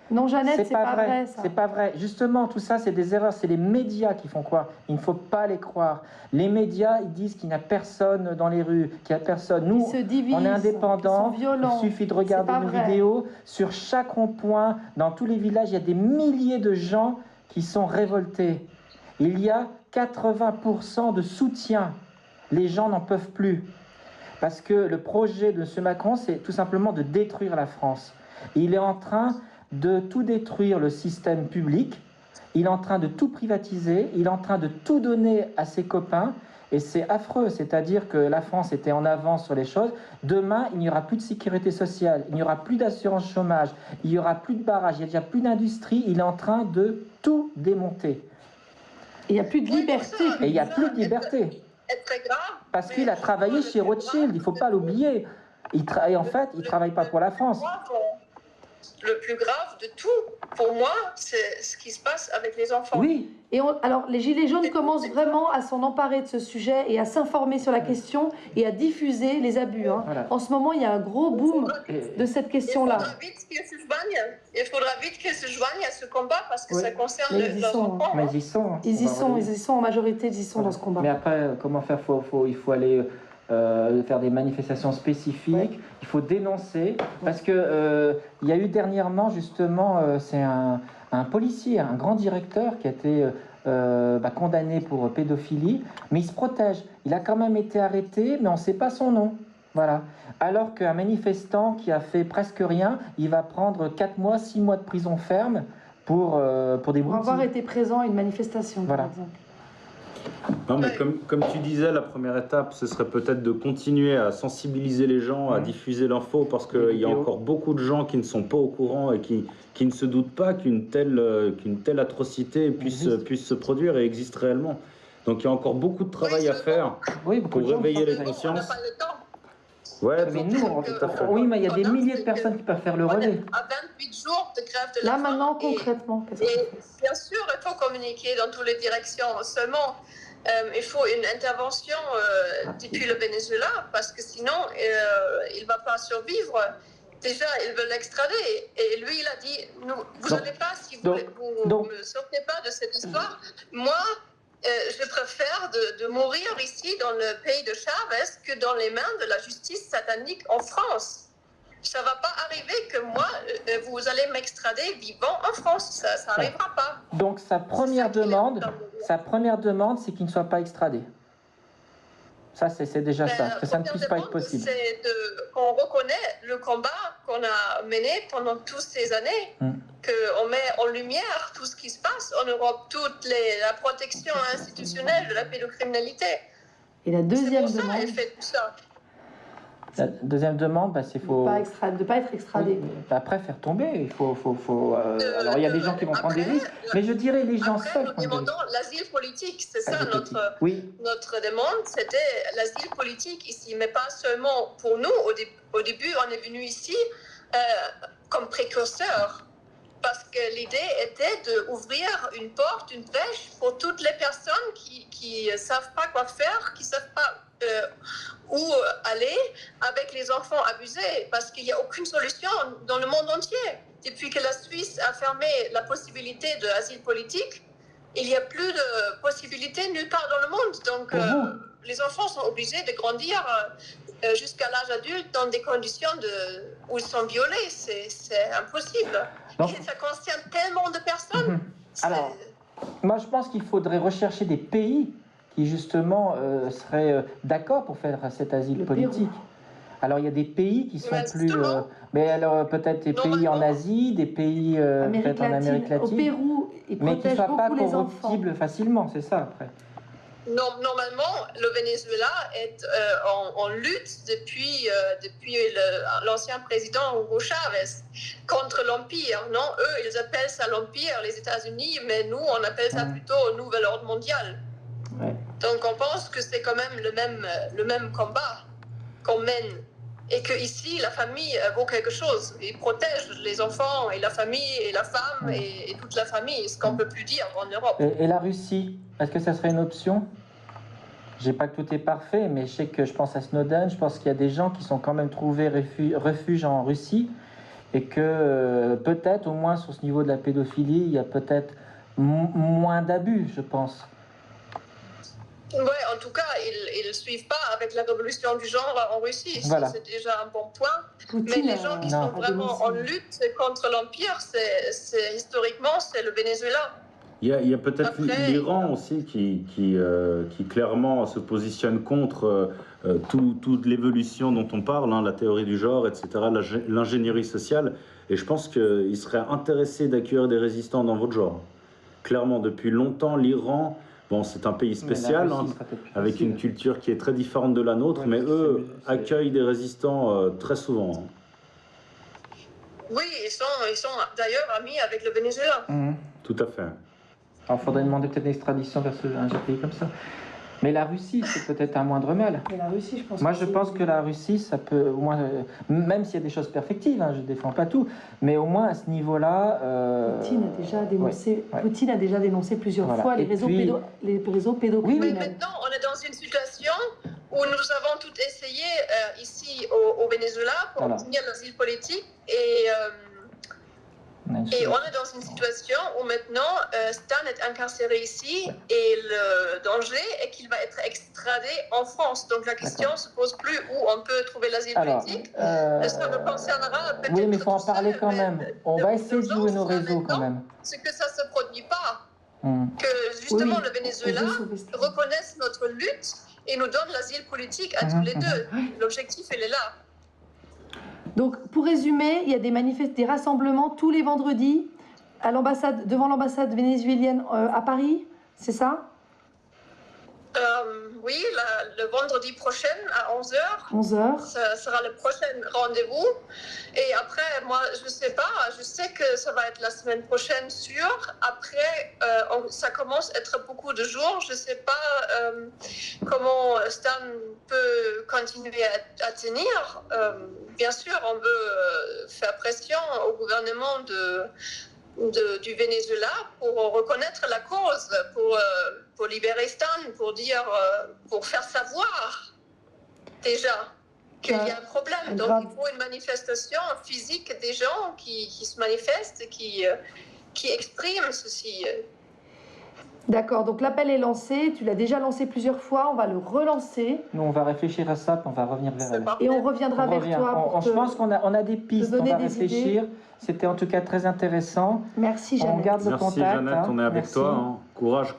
Non, Jeannette, c'est pas vrai, ça. C'est pas vrai. Justement, tout ça, c'est des erreurs. C'est les médias qui font croire. Il ne faut pas les croire. Les médias, ils disent qu'il n'y a personne dans les rues, qu'il n'y a personne. Nous, on est indépendants. Il suffit de regarder nos vidéos. Sur chaque rond-point, dans tous les villages, il y a des milliers de gens qui sont révoltés. Il y a 80% de soutien. Les gens n'en peuvent plus. Parce que le projet de M. Macron, c'est tout simplement de détruire la France. Il est en train de tout détruire, le système public. Il est en train de tout privatiser. Il est en train de tout donner à ses copains. Et c'est affreux. C'est-à-dire que la France était en avance sur les choses. Demain, il n'y aura plus de sécurité sociale. Il n'y aura plus d'assurance chômage. Il n'y aura plus de barrage. Il n'y a plus d'industrie. Il est en train de tout démonter. Il n'y a plus de liberté. Et il n'y a plus de liberté. Très grave. Parce qu'il a travaillé chez Rothschild, il ne faut pas l'oublier. Et en fait, il ne travaille pas pour la France. Le plus grave de tout, pour moi, c'est ce qui se passe avec les enfants. Oui. Et alors, les Gilets jaunes commencent vraiment à s'en emparer de ce sujet et à s'informer sur la question et à diffuser les abus. Hein. Voilà. En ce moment, il y a un gros boom de cette question-là. Il faudra vite qu'ils se joignent à ce combat parce que ça concerne leurs enfants. Mais ils y sont. Ils y sont en majorité, ils y sont dans ce combat. Mais après, comment faire? Il faut aller... faire des manifestations spécifiques, il faut dénoncer, parce que il y a eu dernièrement justement, c'est un policier, un grand directeur qui a été condamné pour pédophilie, mais il se protège. Il a quand même été arrêté, mais on ne sait pas son nom. Voilà. Alors qu'un manifestant qui a fait presque rien, il va prendre 4 mois, 6 mois de prison ferme pour des Pour avoir été présent à une manifestation, voilà. Par exemple. Non, mais comme tu disais, la première étape, ce serait peut-être de continuer à sensibiliser les gens, à diffuser l'info, parce qu'il y a encore beaucoup de gens qui ne sont pas au courant et qui ne se doutent pas qu'une telle atrocité puisse se produire et existe réellement. Donc il y a encore beaucoup de travail à faire pour réveiller les consciences. Ouais, mais nous, oui, mais il y a des milliers de personnes qui peuvent faire le relais. À 28 jours de grève de la faim. Là, maintenant, concrètement, qu'est-ce qu'on fait ? Bien sûr, il faut communiquer dans toutes les directions. Seulement, il faut une intervention depuis le Venezuela, parce que sinon, il ne va pas survivre. Déjà, ils veulent l'extrader. Et lui, il a dit, vous n'allez pas, si vous ne me sortez pas de cette histoire, moi... je préfère de mourir ici dans le pays de Chavez que dans les mains de la justice satanique en France. Ça ne va pas arriver que moi, vous allez m'extrader vivant en France. Ça n'arrivera pas. Donc sa première demande, c'est qu'il ne soit pas extradé. Ça, c'est déjà ça, que ça ne puisse pas être possible. C'est qu'on reconnaît le combat qu'on a mené pendant toutes ces années, qu'on met en lumière tout ce qui se passe en Europe, la protection institutionnelle de la pédocriminalité. Et la deuxième demande... elle fait tout ça. La deuxième demande, c'est faut... de ne pas être extradé. Oui, après, faire tomber, il faut alors, il y a des gens qui vont prendre des risques, mais je dirais les gens seuls. Nous demandons l'asile politique, c'est ça notre demande, c'était l'asile politique ici, mais pas seulement pour nous. Au début, on est venu ici comme précurseur, parce que l'idée était d'ouvrir une porte, une brèche pour toutes les personnes qui ne savent pas quoi faire, qui ne savent pas où aller avec les enfants abusés, parce qu'il n'y a aucune solution dans le monde entier. Depuis que la Suisse a fermé la possibilité de l'asile politique, il n'y a plus de possibilité nulle part dans le monde. Donc les enfants sont obligés de grandir jusqu'à l'âge adulte dans des conditions où ils sont violés. C'est impossible. Et ça concerne tellement de personnes. Alors, moi je pense qu'il faudrait rechercher des pays qui justement seraient d'accord pour faire cet asile politique. Alors il y a des pays qui sont plus... mais alors peut-être des pays en Asie, des pays peut-être en Amérique latine. Au Pérou, ils mais qui ne soient pas corruptibles facilement, c'est ça après. Normalement, le Venezuela est en lutte depuis l'ancien président Hugo Chavez contre l'Empire. Non, eux, ils appellent ça l'Empire, les États-Unis, mais nous, on appelle ça plutôt le Nouvel Ordre Mondial. Ouais. Donc, on pense que c'est quand même le même combat qu'on mène. Et qu'ici, la famille vaut quelque chose. Ils protègent les enfants et la famille et la femme et toute la famille, ce qu'on ne peut plus dire en Europe. Et la Russie, est-ce que ça serait une option ? Je ne dis pas que tout est parfait, mais je pense à Snowden, je pense qu'il y a des gens qui sont quand même trouvés refuge en Russie et que peut-être, au moins sur ce niveau de la pédophilie, il y a peut-être moins d'abus, je pense. Oui, en tout cas, ils ne suivent pas avec la révolution du genre en Russie. Voilà. C'est déjà un bon point. Poutine, mais les gens qui sont vraiment en lutte contre l'Empire, historiquement, c'est le Venezuela. Il y a peut-être l'Iran aussi qui clairement se positionne contre toute l'évolution dont on parle, hein, la théorie du genre, etc., l'ingénierie sociale. Et je pense qu'il serait intéressé d'accueillir des résistants dans votre genre. Clairement, depuis longtemps, l'Iran, bon, c'est un pays spécial, hein, avec une culture qui est très différente de la nôtre, mais eux accueillent des résistants très souvent. Hein. Oui, ils sont d'ailleurs amis avec le Venezuela. Tout à fait. Alors, il faudrait demander peut-être une extradition vers un pays comme ça. Mais la Russie, c'est peut-être un moindre mal. Mais la Russie, je pense. Moi, je pense que la Russie, ça peut, au moins, même s'il y a des choses perfectives, hein, je ne défends pas tout, mais au moins à ce niveau-là. Poutine a déjà dénoncé. Poutine a déjà dénoncé plusieurs fois les réseaux pédocriminels. Oui, mais maintenant, on est dans une situation où nous avons tout essayé ici au Venezuela pour obtenir l'asile politique et on est dans une situation où maintenant Stan est incarcéré ici et le danger est qu'il va être extradé en France. Donc la question ne se pose plus où on peut trouver l'asile politique. Ça me concernera peut-être. Oui, mais il faut en parler quand même. On va essayer de jouer nos réseaux quand même. C'est que ça ne se produit pas. Que justement le Venezuela reconnaisse notre lutte et nous donne l'asile politique à tous les deux. L'objectif, il est là. Donc, pour résumer, il y a des rassemblements tous les vendredis à devant l'ambassade vénézuélienne à Paris, c'est ça? Oui, le vendredi prochain à 11h. 11h. Ça sera le prochain rendez-vous. Et après, moi, je ne sais pas, je sais que ça va être la semaine prochaine sûr. Après, ça commence à être beaucoup de jours. Je ne sais pas comment Stan peut continuer à tenir. Bien sûr, on veut faire pression au gouvernement du Venezuela pour reconnaître la cause, pour libérer Stan, pour faire savoir déjà qu'il y a un problème. Donc il faut une manifestation physique des gens qui se manifestent, qui expriment ceci. D'accord, donc l'appel est lancé, tu l'as déjà lancé plusieurs fois, on va le relancer. Nous, on va réfléchir à ça, puis on va revenir vers elle. Et on reviendra vers toi. Je pense qu'on a des pistes, on va réfléchir. C'était en tout cas très intéressant. Merci Jeannette. On garde le contact. Merci Jeannette, on est avec toi. Hein. Courage.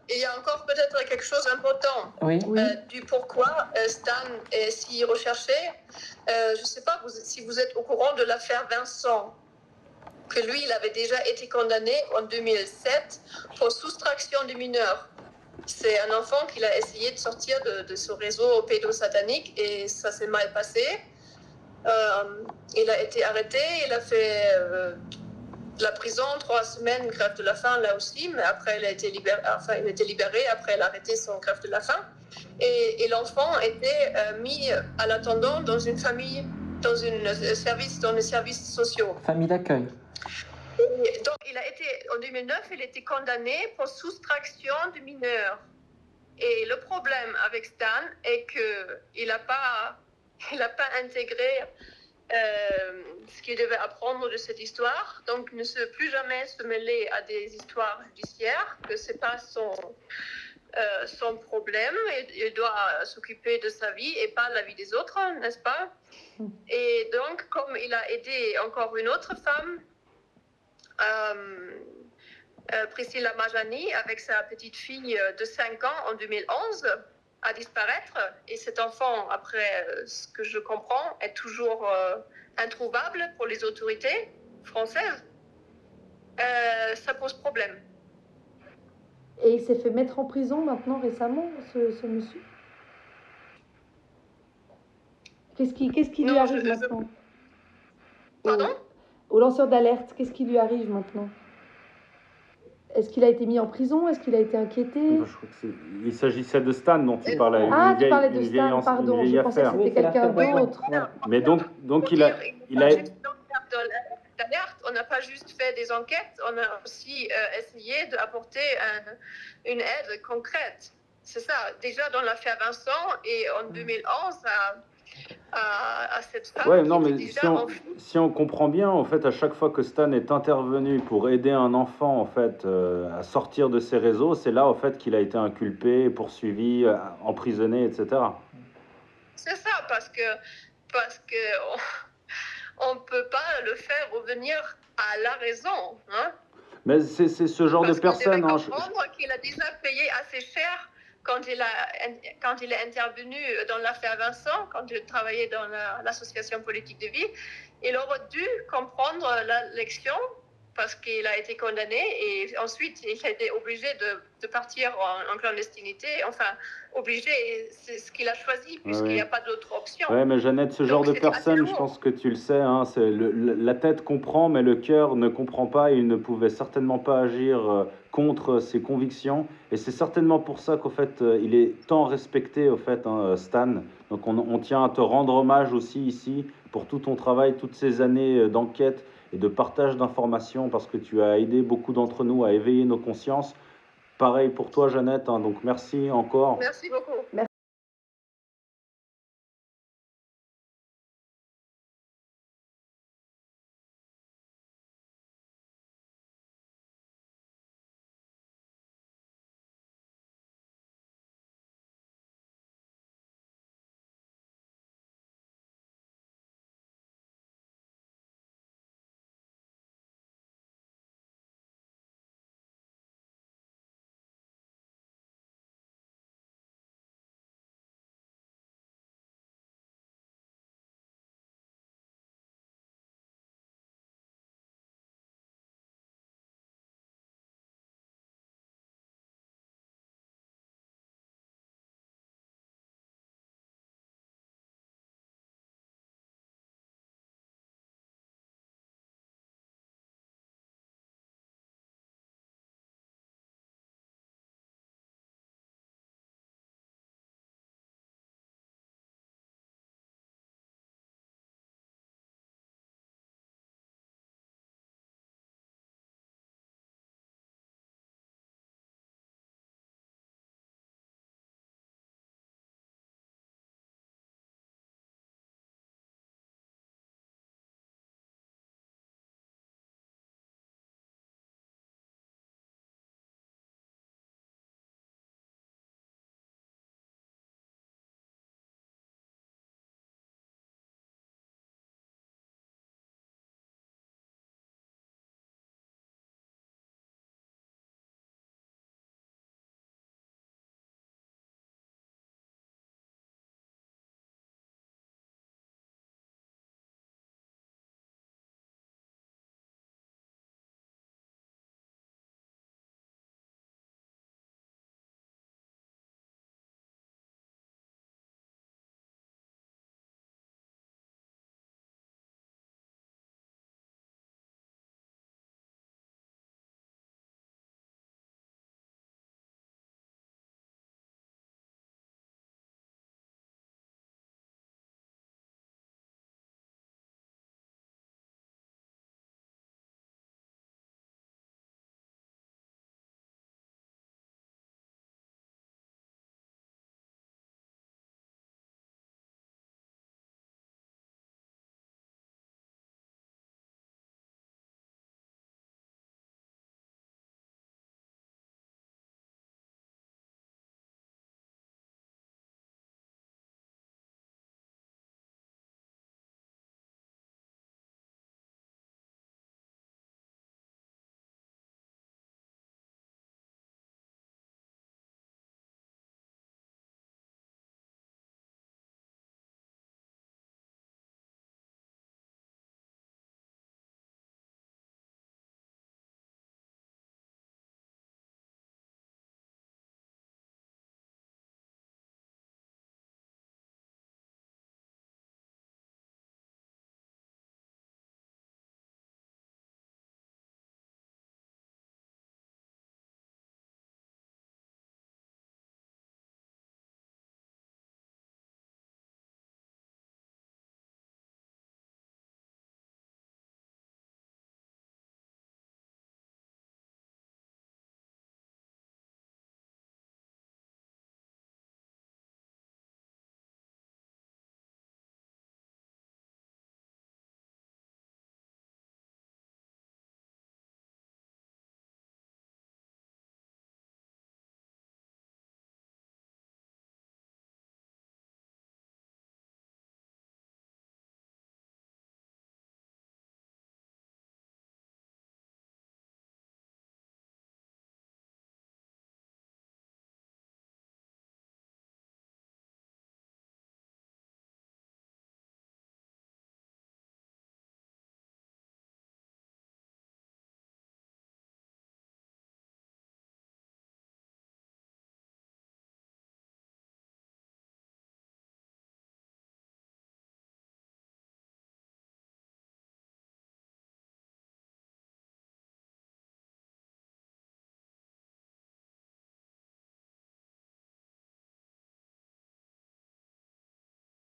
Il y a encore peut-être quelque chose d'important du pourquoi Stan est si recherché. Je ne sais pas si vous êtes au courant de l'affaire Vincent, que lui, il avait déjà été condamné en 2007 pour soustraction de mineurs. C'est un enfant qu'il a essayé de sortir de ce réseau pédosatanique et ça s'est mal passé. Il a été arrêté, il a fait la prison, 3 semaines, grève de la faim là aussi, mais après il a été libéré, il a été libéré après il a arrêté son grève de la faim. Et l'enfant était mis à l'attendant dans une famille, dans les services sociaux. Famille d'accueil. Donc, en 2009, il a été condamné pour soustraction de mineurs. Et le problème avec Stan est qu'il n'a pas intégré ce qu'il devait apprendre de cette histoire. Donc, il ne se plus jamais se mêler à des histoires judiciaires, que ce n'est pas son problème. Il doit s'occuper de sa vie et pas de la vie des autres, n'est-ce pas? Et donc, comme il a aidé encore une autre femme, Priscilla Majani, avec sa petite fille de 5 ans en 2011, à disparaître. Et cet enfant, après ce que je comprends, est toujours introuvable pour les autorités françaises. Ça pose problème. Et il s'est fait mettre en prison maintenant récemment, ce monsieur? Qu'est-ce qui lui arrive maintenant? Pardon? Au lanceur d'alerte, qu'est-ce qui lui arrive maintenant? Est-ce qu'il a été mis en prison? Est-ce qu'il a été inquiété? Je crois il s'agissait de Stan dont tu parlais. Ah, tu parlais de Stan, pardon, je pensais que c'était quelqu'un d'autre. Mais donc il a... On n'a pas juste fait des enquêtes, on a aussi essayé d'apporter une aide concrète. C'est ça, déjà dans l'affaire Vincent et en 2011, à cette femme. Ouais, non, mais si on comprend bien, en fait, à chaque fois que Stan est intervenu pour aider un enfant, en fait, à sortir de ses réseaux, c'est là, en fait, qu'il a été inculpé, poursuivi, emprisonné, etc. C'est ça, parce que on peut pas le faire revenir à la raison, hein. Mais c'est ce genre de personne. Parce qu'il devait comprendre qu'il a déjà payé assez cher quand il est intervenu dans l'affaire Vincent, quand il travaillait dans l'association politique de ville. Il aurait dû comprendre la leçon parce qu'il a été condamné et ensuite il a été obligé de partir en clandestinité. Enfin, obligé, c'est ce qu'il a choisi puisqu'il n'y a pas d'autre option. Oui, mais Jeannette, ce genre de personne, je pense que tu le sais, hein, la tête comprend, mais le cœur ne comprend pas. Il ne pouvait certainement pas agir contre ses convictions. Et c'est certainement pour ça qu'au fait, il est tant respecté, au fait, hein, Stan. Donc on tient à te rendre hommage aussi ici pour tout ton travail, toutes ces années d'enquête et de partage d'informations, parce que tu as aidé beaucoup d'entre nous à éveiller nos consciences. Pareil pour toi, Jeannette, hein, donc merci encore. Merci beaucoup. Merci.